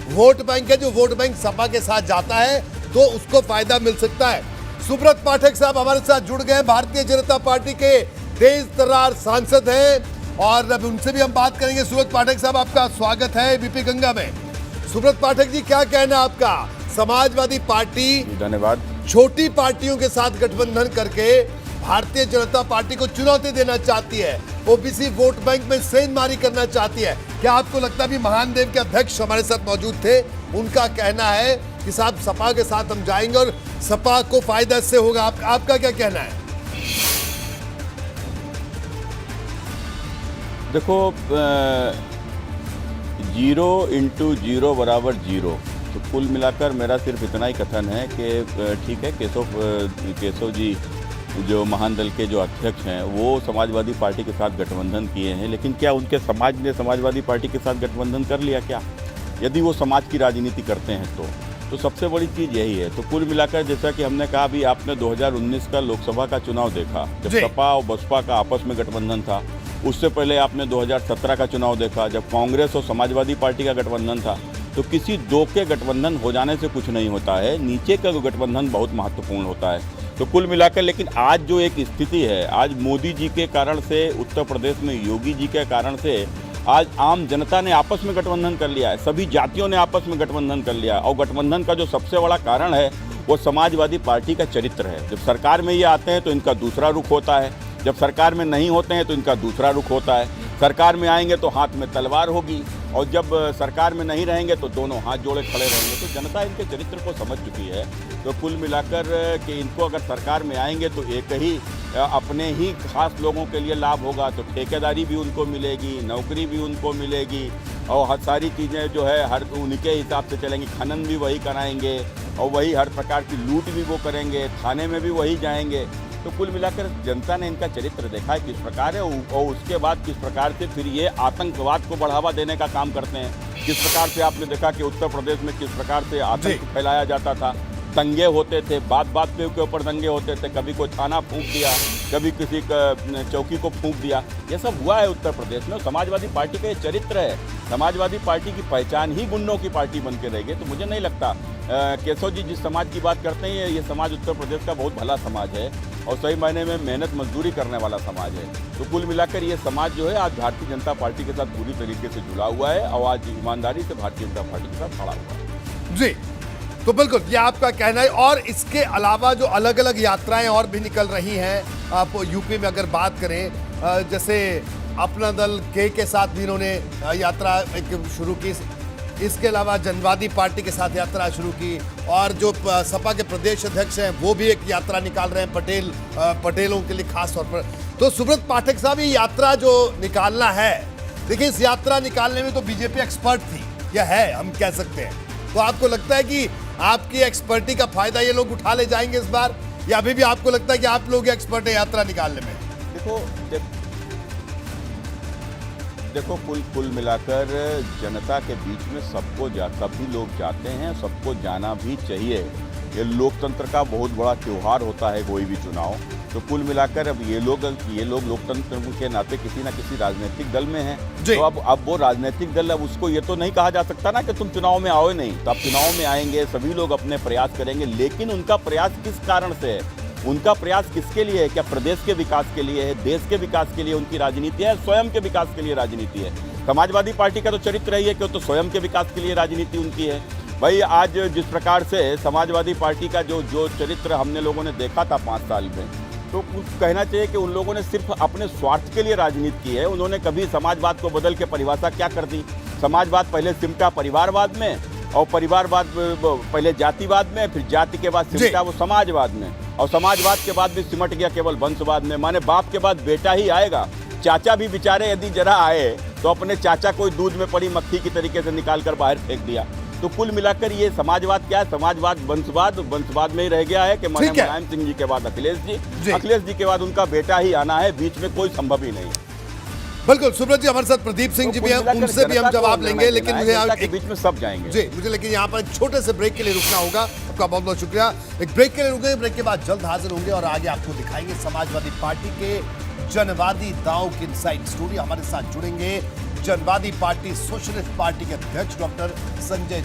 Vote bank है, जो vote bank Sapa के साथ जाता है तो उसको फायदा मिल सकता है। सुब्रत पाठक साहब हमारे साथ जुड़ गए, भारतीय जनता पार्टी के तेज तर्रार सांसद हैं और अब उनसे भी हम बात करेंगे। सुब्रत पाठक साहब, आपका स्वागत है बीपी गंगा में। सुब्रत पाठक जी, क्या कहना आपका? समाजवादी पार्टी धन्यवाद। छोटी पार्टियों के साथ गठबंधन करके भारतीय जनता पार्टी को चुनौती देना चाहती है, ओबीसी वोट बैंक में सेंधमारी करना चाहती है। क्या आपको लगता है? अभी महानदेव के अध्यक्ष हमारे साथ मौजूद थे, उनका कहना है कि साहब सपा के साथ हम जाएंगे और सपा को फायदा इससे होगा। आपका क्या कहना है? देखो, 0 × 0 = 0। तो कुल मिलाकर मेरा सिर्फ इतना ही कथन है कि ठीक है, केशव जी जो महान दल के जो अध्यक्ष हैं वो समाजवादी पार्टी के साथ गठबंधन किए हैं, लेकिन क्या उनके समाज ने समाजवादी पार्टी के साथ गठबंधन कर लिया क्या? यदि वो समाज की राजनीति करते हैं तो सबसे बड़ी चीज़ यही है। तो कुल मिलाकर जैसा कि हमने कहा, अभी आपने 2019 का लोकसभा का चुनाव देखा, जब सपा और बसपा का आपस में गठबंधन था। उससे पहले आपने 2017 का चुनाव देखा, जब कांग्रेस और समाजवादी पार्टी का गठबंधन था। तो किसी दो के गठबंधन हो जाने से कुछ नहीं होता है, नीचे का गठबंधन बहुत महत्वपूर्ण होता है। तो कुल मिलाकर लेकिन आज जो एक स्थिति है, आज मोदी जी के कारण से, उत्तर प्रदेश में योगी जी के कारण से आज आम जनता ने आपस में गठबंधन कर लिया है, सभी जातियों ने आपस में गठबंधन कर लिया है। और गठबंधन का जो सबसे बड़ा कारण है वो समाजवादी पार्टी का चरित्र है। जब सरकार में ये आते हैं तो इनका दूसरा रुख होता है, जब सरकार में नहीं होते हैं तो इनका दूसरा रुख होता है। सरकार में आएंगे तो हाथ में तलवार होगी और जब सरकार में नहीं रहेंगे तो दोनों हाथ जोड़े खड़े रहेंगे। तो जनता इनके चरित्र को समझ चुकी है। तो कुल मिलाकर कि इनको अगर सरकार में आएंगे तो एक ही अपने ही खास लोगों के लिए लाभ होगा। तो ठेकेदारी भी उनको मिलेगी, नौकरी भी उनको मिलेगी और हर सारी चीज़ें जो है हर उनके हिसाब से चलेंगी। खनन भी वही कराएंगे और वही हर प्रकार की लूट भी वो करेंगे, थाने में भी वही जाएंगे। तो कुल मिलाकर जनता ने इनका चरित्र देखा है किस प्रकार है और उसके बाद किस प्रकार से फिर ये आतंकवाद को बढ़ावा देने का काम करते हैं। किस प्रकार से आपने देखा कि उत्तर प्रदेश में किस प्रकार से आतंक फैलाया जाता था, दंगे होते थे, बात पे के ऊपर दंगे होते थे, कभी कोई थाना फूंक दिया, कभी किसी चौकी को फूंक दिया। ये सब हुआ है उत्तर प्रदेश में। समाजवादी पार्टी का ये चरित्र है। समाजवादी पार्टी की पहचान ही गुंडों की पार्टी बन के रहेगी। तो मुझे नहीं लगता केशव जी जिस समाज की बात करते हैं ये समाज उत्तर प्रदेश का बहुत भला समाज है और सही मायने में मेहनत मजदूरी करने वाला समाज है। तो कुल मिलाकर ये समाज जो है आज भारतीय जनता पार्टी के साथ पूरी तरीके से जुड़ा हुआ है और आज ईमानदारी से भारतीय जनता पार्टी के साथ खड़ा हुआ है। जी, तो बिल्कुल ये आपका कहना है। और इसके अलावा जो अलग अलग यात्राएं और भी निकल रही हैं, आप यूपी में अगर बात करें, जैसे अपना दल के साथ भी इन्होंने यात्रा शुरू की, इसके अलावा जनवादी पार्टी के साथ यात्रा शुरू की और जो सपा के प्रदेश अध्यक्ष हैं वो भी एक यात्रा निकाल रहे हैं पटेलों के लिए खास तौर पर। तो सुब्रत पाठक साहब, ये यात्रा जो निकालना है, देखिए इस यात्रा निकालने में तो बीजेपी एक्सपर्ट थी या है, हम कह सकते हैं। तो आपको लगता है कि आपकी एक्सपर्टी का फायदा ये लोग उठा ले जाएंगे इस बार, या अभी भी आपको लगता है कि आप लोग एक्सपर्ट है यात्रा निकालने में? देखो कुल मिलाकर जनता के बीच में सभी लोग जाते हैं, सबको जाना भी चाहिए। ये लोकतंत्र का बहुत बड़ा त्यौहार होता है कोई भी चुनाव। तो कुल मिलाकर अब ये लोग लोकतंत्र के नाते किसी ना किसी राजनीतिक दल में हैं। तो अब वो राजनीतिक दल, अब उसको ये तो नहीं कहा जा सकता ना कि तुम चुनाव में आओ नहीं। तो अब चुनाव में आएंगे, सभी लोग अपने प्रयास करेंगे, लेकिन उनका प्रयास किस कारण से है, उनका प्रयास किसके लिए है? क्या प्रदेश के विकास के लिए है, देश के विकास के लिए उनकी राजनीति है, स्वयं के विकास के लिए राजनीति है? समाजवादी पार्टी का तो चरित्र ही है कि तो स्वयं के विकास के लिए राजनीति उनकी है। भाई आज जिस प्रकार से समाजवादी पार्टी का जो चरित्र हमने लोगों ने देखा था 5 साल में, तो कुछ कहना चाहिए कि उन लोगों ने सिर्फ अपने स्वार्थ के लिए राजनीति की है। उन्होंने कभी समाजवाद को बदल के परिभाषा क्या कर दी? समाजवाद पहले सिमटा परिवारवाद में और परिवारवाद पहले जातिवाद में, फिर जाति के बाद सिमटा वो समाजवाद में और समाजवाद के बाद भी सिमट गया केवल वंशवाद में। माने बाप के बाद बेटा ही आएगा। चाचा भी बेचारे यदि जरा आए तो अपने चाचा को दूध में पड़ी मक्खी की तरीके से निकाल कर बाहर फेंक दिया। तो कुल मिलाकर ये समाजवाद क्या है? समाजवाद वंशवाद में ही रह गया है कि मुलायम सिंह जी के बाद अखिलेश जी के बाद उनका बेटा ही आना है, बीच में कोई संभव ही नहीं है। बिल्कुल। सुब्रत जी, हमारे साथ प्रदीप सिंह जी भी हैं, उनसे भी हम जवाब लेंगे, लेकिन मुझे एक बीच में सब जाएंगे जी, मुझे लेकिन यहाँ पर एक छोटे से ब्रेक के लिए रुकना होगा। आपका बहुत बहुत शुक्रिया। एक ब्रेक के लिए रुकेंगे, ब्रेक के बाद जल्द हाजिर होंगे और आगे आपको दिखाएंगे समाजवादी पार्टी के जनवादी दांव की इनसाइड स्टोरी। हमारे साथ जुड़ेंगे जनवादी पार्टी सोशलिस्ट पार्टी के अध्यक्ष डॉक्टर संजय